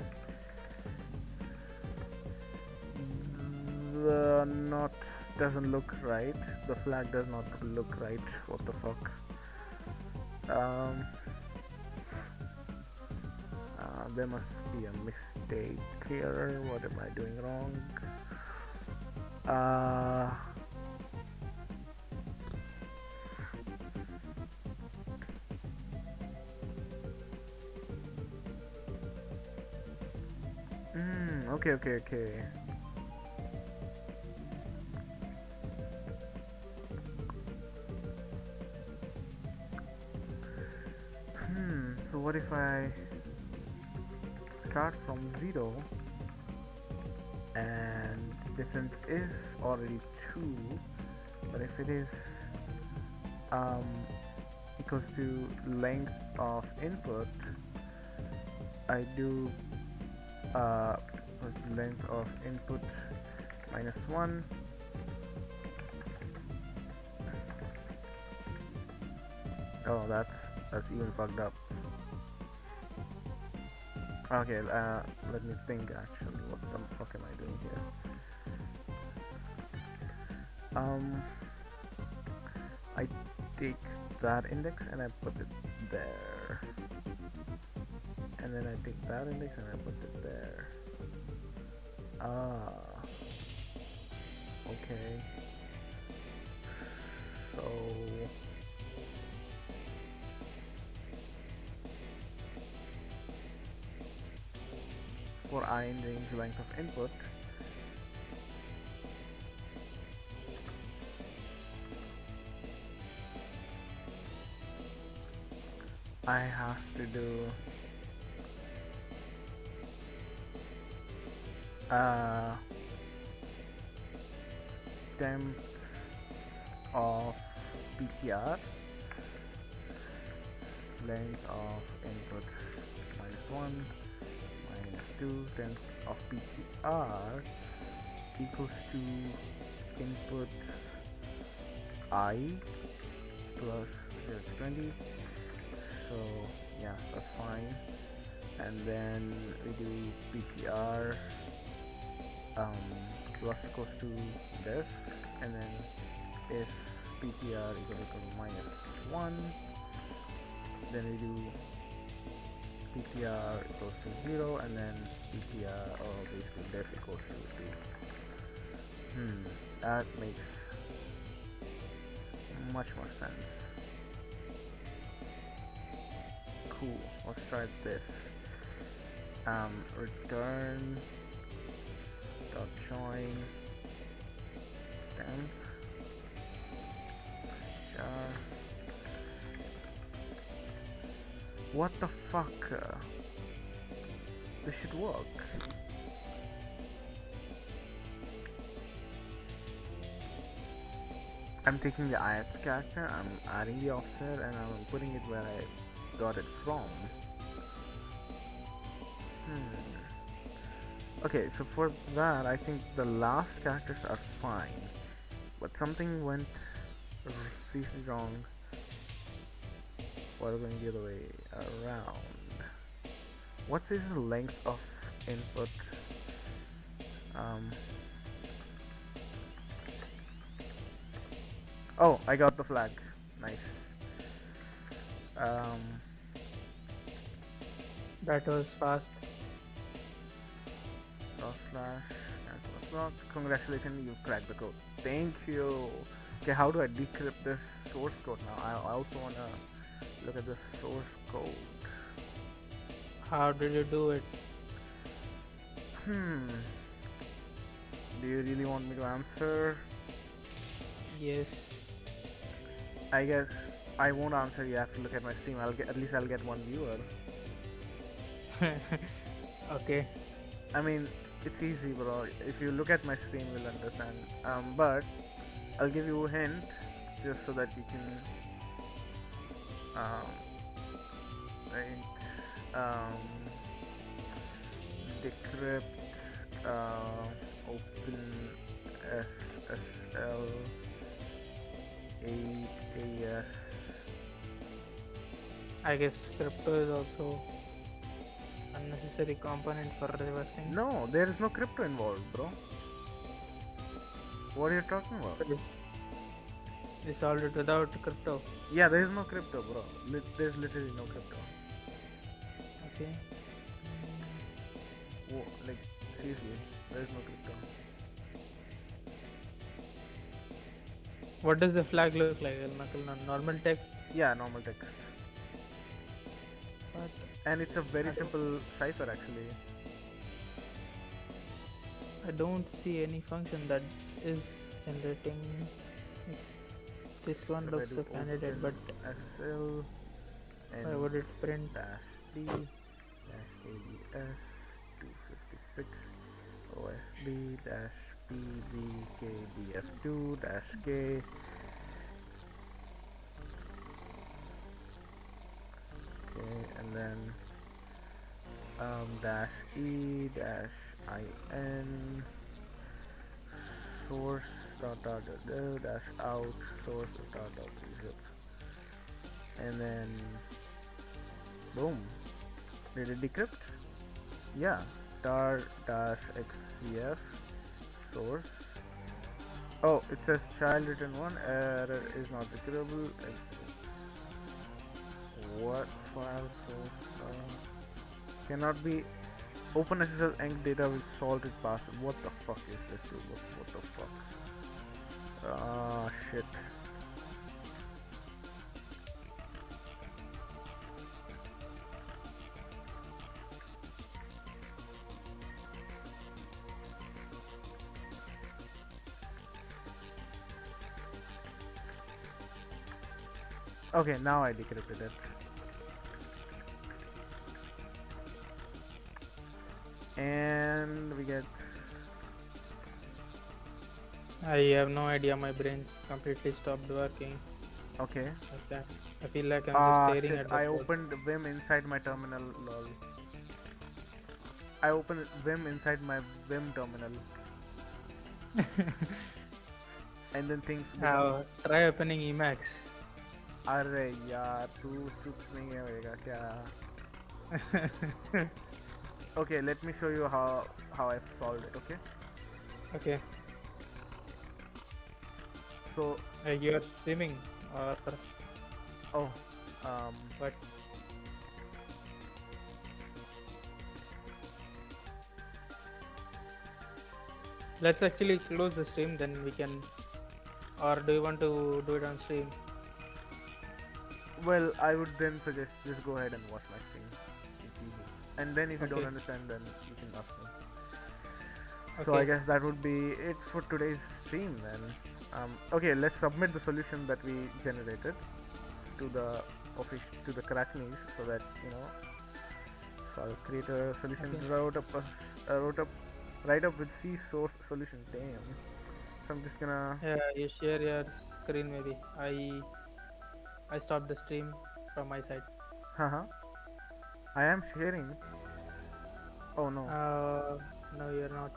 The not doesn't look right, the flag does not look right, what the fuck. There must be a mistake here, what am I doing wrong? Okay. So what if I start from 0 and difference is already 2, but if it is equals to length of input, I do uh, length of input minus 1. Oh, that's even fucked up. Okay, let me think actually. What the fuck am I doing here? I take that index and I put it there. And then I take that index and I put it there. Ah, okay. So for I in range length of input, I have to do uh, temp of ptr, length of input minus 1 minus 2, temp of ptr equals to input I plus 0 to 20. So yeah, that's fine. And then we do ptr plus equals to this, and then if ptr is equal to minus 1, then we do ptr equals to 0, and then ptr, or basically def equals to 2. That makes much more sense. Cool, let's try this. Return dot join temp jar. What the fuck? This should work. I'm taking the ith character, I'm adding the offset, and I'm putting it where I got it from. Okay, so for that, I think the last characters are fine, but something went seriously wrong while going the other way around. What is the length of input? Oh, I got the flag. Nice. That was fast. Slash block. Congratulations, you cracked the code. Thank you. Okay, how do I decrypt this source code now? I also wanna look at the source code. How did you do it? Do you really want me to answer? Yes. I guess I won't answer. You have to look at my stream. At least I'll get one viewer. Okay. I mean, it's easy, bro. If you look at my stream, you'll understand. But I'll give you a hint just so that you can decrypt open SSL 8 AS. I guess crypto is also unnecessary component for reversing. No, there is no crypto involved, bro. What are you talking about? They solved it without crypto. Yeah, there is no crypto, bro. There's literally no crypto. Okay. Like, seriously, there is no crypto. What does the flag look like? Normal text? Yeah, normal text. What? And it's a very simple cipher, actually. I don't see any function that is generating. This one looks a candidate, but SSL and why would it print -D -ADS 256 OSB PBKBF2 -K. Okay, and then dash e dash in source dash out source zip, and then boom. Did it decrypt? Yeah. Tar dash xvf source. Oh, it says child return one error is not decryptable. What file source cannot be OpenSSL enc data with salted password. What the fuck is this, dude? What the fuck? Ah, shit. Okay, now I decrypted it. And we get. I have no idea. My brain's completely stopped working. Okay. Okay. I feel like I'm just Ah, staring shit. at the I code. opened Vim inside my terminal. Lol. I opened Vim inside my Vim terminal. And then things become. Try opening Emacs. अरे यार तू चुप नहीं है होएगा क्या? Okay, let me show you how I solved it. Okay. Okay. So You are streaming or oh what? Let's actually close the stream, then we can. Or do you want to do it on stream? well, I would then suggest just go ahead and watch my stream. It's easy. And then if you don't Okay. understand, then you can ask me. So I Okay. guess that would be it for today's stream then. Okay, let's submit the solution that we generated to the crackmes so that you know. So I'll create a solution. Okay. Write up with C source solution. Damn. So I'm just gonna. Yeah, you share your screen maybe. I stopped the stream from my side. Haha. I am sharing. Oh no. No, you're not.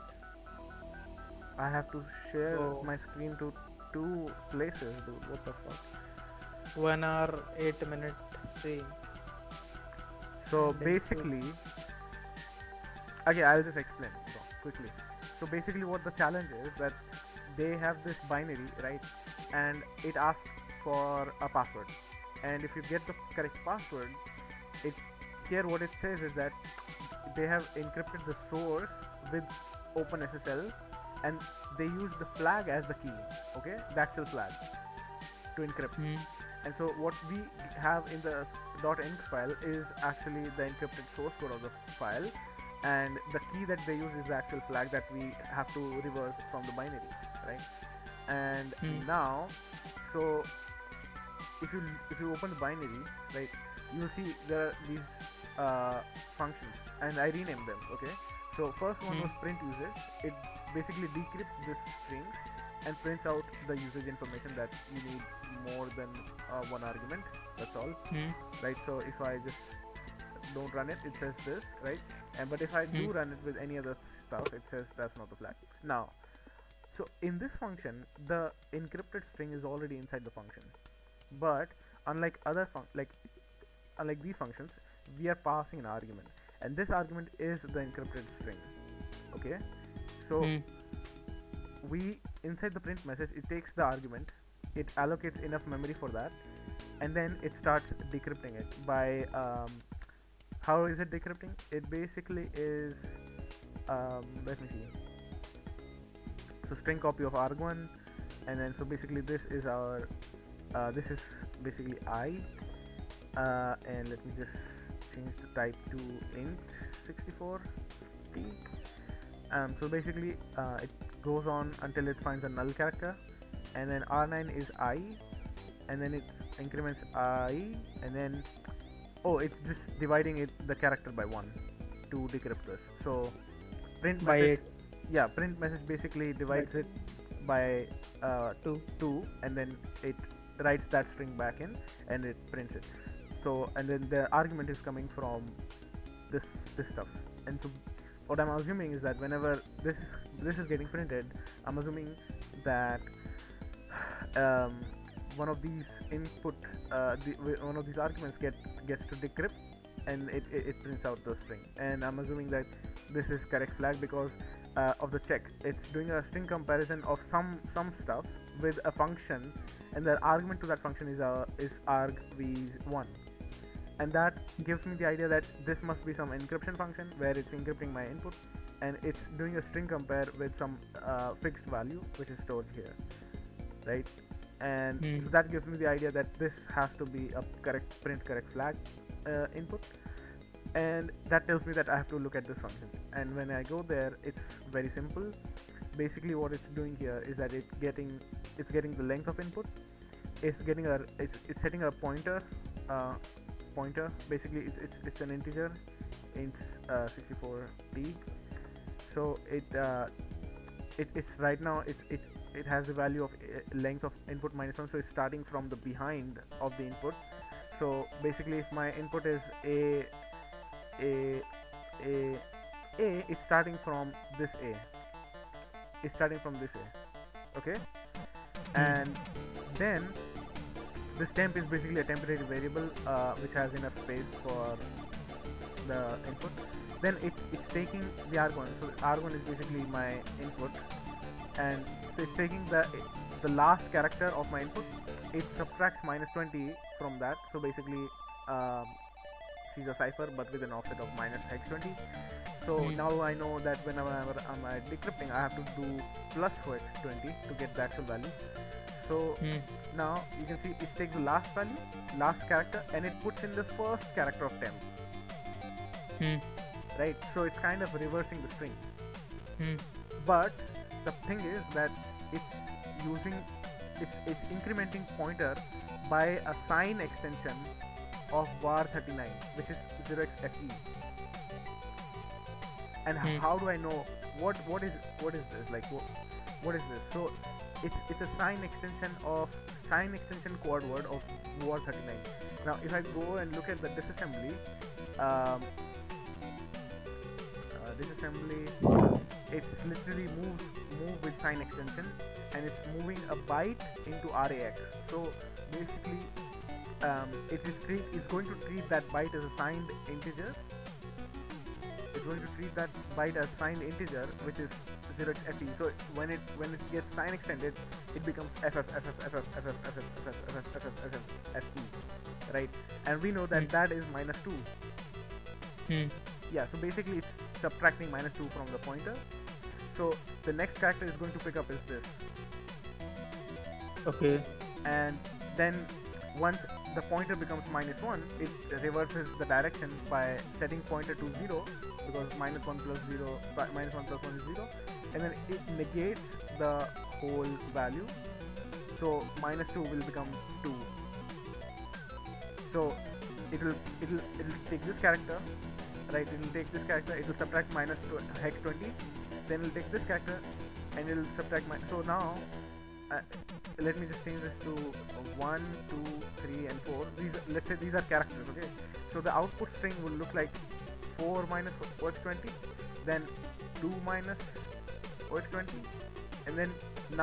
I have to share Oh, my screen to two places, dude. What the fuck? 1 hour 8 minute stream. So Then basically, okay, I'll just explain so, quickly. So basically, what the challenge is that they have this binary, right? And it asks for a password. And if you get the correct password, it here what it says is that they have encrypted the source with OpenSSL, and they use the flag as the key. Okay, the actual flag to encrypt. Hmm. And so what we have in the .enc file is actually the encrypted source code of the file, and the key that they use is the actual flag that we have to reverse from the binary, right? And now, so if you open the binary, right, you'll see there are these functions, and I renamed them. Okay, so first one was print usage. It basically decrypts this string and prints out the usage information that you need more than one argument. That's all, right? So if I just don't run it, it says this, right? And but if I do run it with any other stuff, it says that's not the flag. Now, so in this function, the encrypted string is already inside the function, but unlike unlike these functions, we are passing an argument, and this argument is the encrypted string. Okay, so we inside the print message, it takes the argument, it allocates enough memory for that, and then it starts decrypting it by how is it decrypting? It basically is let me see. So string copy of arg1, and then so basically this is our this is basically I, and let me just change the type to int64t. So basically it goes on until it finds a null character, and then r9 is I, and then it increments I, and then it's just dividing the character by 1 to decrypt this. So print by message, 8. Print message basically divides it by 2, and then it writes that string back in, and it prints it. So and then the argument is coming from this this stuff. And so what I'm assuming is that whenever this is getting printed, I'm assuming that um, one of these input one of these arguments gets to decrypt, and it prints out the string. And I'm assuming that this is correct flag because of the check. It's doing a string comparison of some stuff with a function, and the argument to that function is argv1, and that gives me the idea that this must be some encryption function where it's encrypting my input, and it's doing a string compare with some fixed value which is stored here, right? And so that gives me the idea that this has to be a correct flag input, and that tells me that I have to look at this function. And when I go there, it's very simple. Basically what it's doing here is that it's getting the length of input, it's setting a pointer, basically it's an integer in 64t. So it's right now it has the value of length of input -1, so it's starting from the behind of the input. So basically if my input is a it's starting from this a it's starting from this a, okay? And then this temp is basically a temporary variable which has enough space for the input. Then it's taking the argon, so argon is basically my input, and so it's taking the last character of my input. It subtracts -20 from that, so basically sees a cipher but with an offset of -x20. So now I know that whenever I'm decrypting, I have to do plus for x20 to get the actual value. So now you can see it takes the last value, last character, and it puts in the first character of temp. Right? So it's kind of reversing the string. But the thing is that it's incrementing pointer by a sign extension of var39, which is 0xfe. And how do I know what is this? Like what is this? So it's a sign extension quad word of var39. Now if I go and look at the disassembly, it's literally move with sign extension, and it's moving a byte into rax. So basically it's going to treat that byte as a signed integer. It's going to treat that byte as signed integer, which is 0xfe. So when it gets sign extended, it becomes ff, right? And we know that that is -2. Yeah, so basically it's subtracting -2 from the pointer. So the next character is going to pick up is this. Okay. And then once the pointer becomes -1, it reverses the direction by setting pointer to 0, because -1 plus 0 -1 plus 1 is 0, and then it negates the whole value. So -2 will become 2. So it'll take this character, right? It'll take this character, it'll subtract -hex20, then it'll take this character and it'll subtract so now let me just change this to 1, 2, 3 and 4. Let's say these are characters, okay? So the output string will look like 4 minus OX20, then 2 minus OX20, and then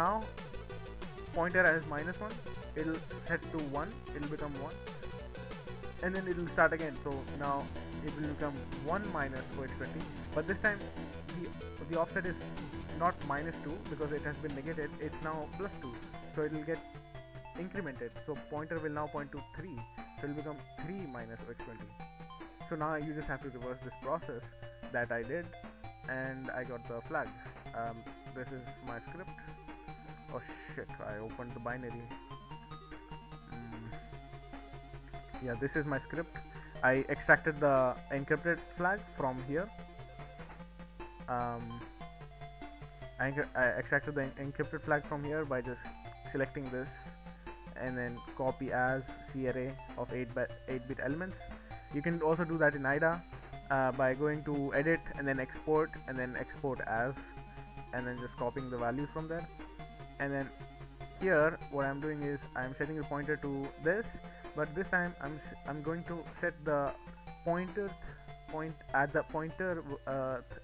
now pointer as -1, it'll set to 1, it'll become 1, and then it'll start again. So now it will become 1 minus OX20, but this time the offset is not -2 because it has been negated, it's now +2, so it will get incremented. So pointer will now point to 3, so it will become 3 minus OX20. So now you just have to reverse this process that I did, and I got the flag. This is my script. Oh shit, I opened the binary. Yeah, this is my script. I extracted the encrypted flag from here. I extracted the encrypted flag from here by just selecting this and then copy as C array of 8-bit elements. You can also do that in IDA by going to edit and then export as, and then just copying the values from there. And then here what I'm doing is I'm setting the pointer to this, but this time I'm going to set the pointer the pointer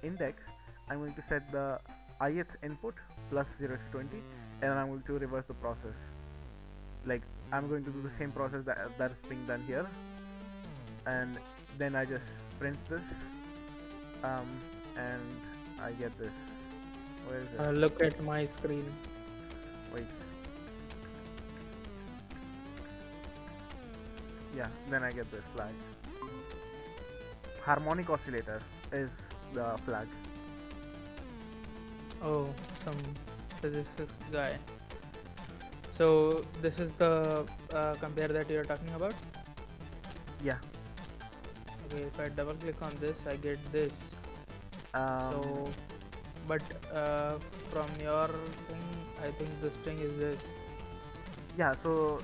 index, I'm going to set the ith input plus 0 to 20, and I'm going to reverse the process. Like, I'm going to do the same process that is being done here, and then I just print this, um, and I get this. Where is it? Look at my screen. Wait. Yeah, then I get this flag. Harmonic oscillator is the flag. Oh, some physics guy. So this is the compare that you're talking about. Yeah. Okay, if I double click on this, I get this. So, but from your thing, I think the string is this. Yeah. So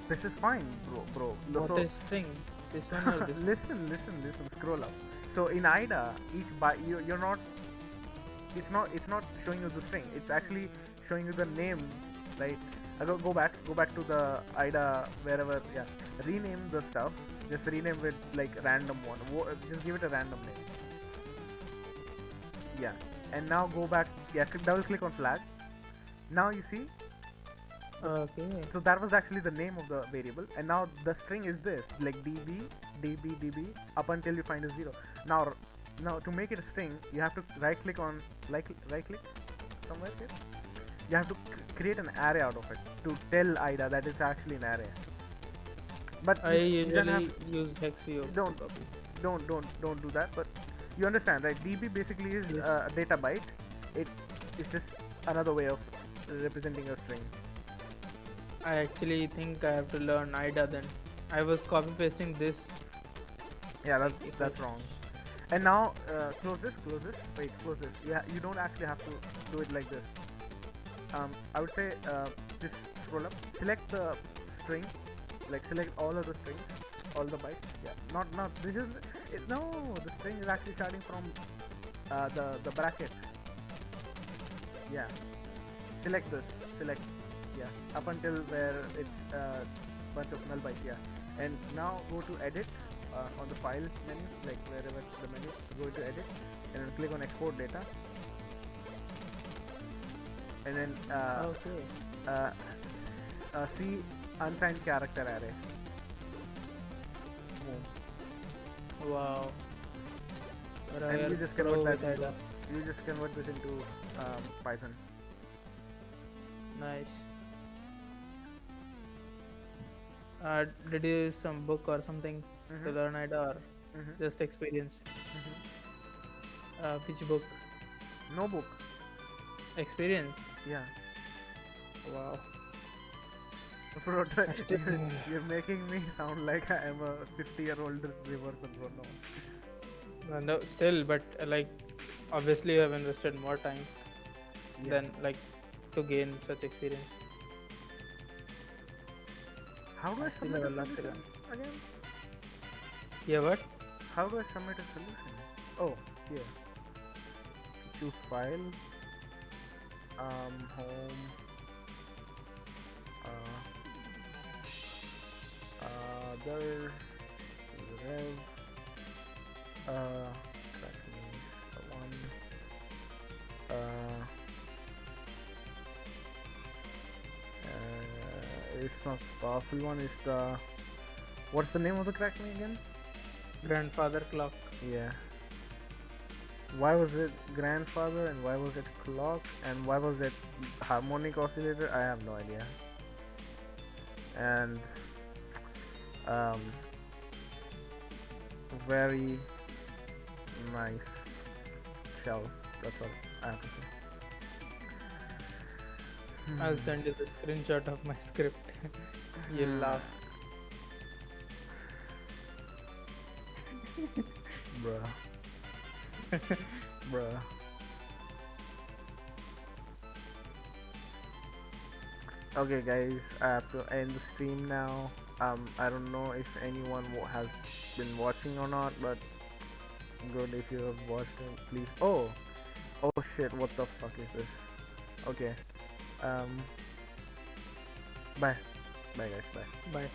this is fine, bro. What is string? This one or this? listen. Scroll up. So in IDA, each byte you're not. It's not showing you the string. It's actually showing you the name, right? Go back to the IDA wherever. Yeah. Rename the stuff. Just rename it like random one. Just give it a random name. Yeah. And now go back. Yeah. Double click on flag. Now you see. Okay. So that was actually the name of the variable, and now the string is this, like db up until you find a 0. Now to make it a string, you have to right click somewhere here. You have to create an array out of it to tell IDA that it's actually an array. But I you don't usually have, use hexview. don't do that. But you understand, right? db basically is Yes. a data byte. It is just another way of representing a string. I actually think I have to learn IDA then. I was copy pasting this. Yeah, If that's I- wrong. And now close this. Wait, close this. Yeah, you don't actually have to do it like this. I would say just scroll up, select the string, like select all of the strings, all the bytes. Yeah, not this is it. No, the string is actually starting from the bracket. Yeah, select this. Select. Yeah, up until where it's bunch of null bytes. Yeah, and now go to edit on the file menu, like wherever the menu. Go to edit and then click on export data, and then see unsigned character array. Boom. Wow. And you just convert that into, you just convert this into Python. Nice. Did you use some book or something to learn it, or just experience? Which book? No book. Experience. Yeah. Wow. Bro, you're making me sound like I am a 50-year-old reversal, bro. No. No, still, but like, obviously, you have invested more time than like to gain such experience. How do I still submit have a a lot to solution learn. again? Yeah, what? How do I submit a solution? Oh, here. Choose file. Home. Other. Rev. crackmes.one. It's not powerful one. It's the. What's the name of the crackme again? Grandfather clock. Yeah. Why was it grandfather and why was it clock and why was it harmonic oscillator? I have no idea. And very nice shell. That's all I have to say. I'll send you the screenshot of my script. You'll laugh. Bruh. Bruh. Okay, guys, I have to end the stream now. I don't know if anyone has been watching or not, but good if you have watched it, please. Oh shit! What the fuck is this? Okay. Bye, guys. Bye. Bye.